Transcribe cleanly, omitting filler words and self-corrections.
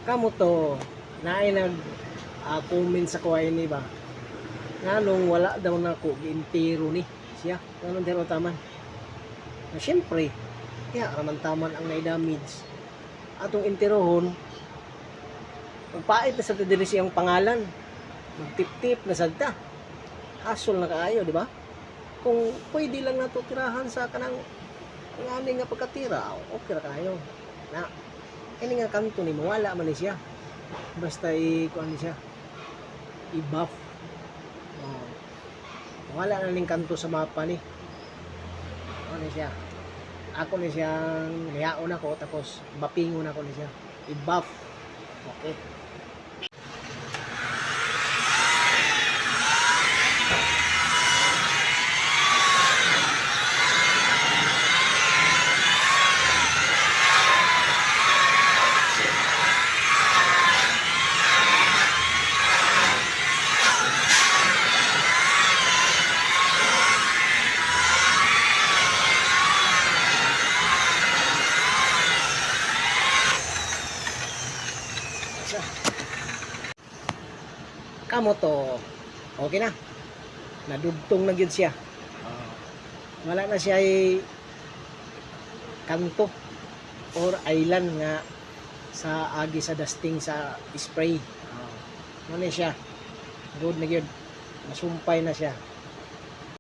Kamo to naay nag comment sa kuhay ni ba nga nung wala daw na ko giintiro ni siya ganun dero taman na syempre kaya raman taman ang naidamage atong interohon magpait na sa diri siyang pangalan magtip-tip na sagta hasol na kaayo di ba kung pwede lang nato tirahan sa kanang ngani nga pagkatira okay ra kayo na ini nga kanto ni mawala man ni siya basta kuan ni siya i-buff wala na ning kanto sa mapa ni ano ni siya ako ni siyang lihaon ako tapos bapingon ako ni siya i-buff okay. Kamo to okay na nadugtong na gyud siya wala na siya ay kanto or island nga sa agi sa dusting sa spray ano siya good na gyud masumpay na siya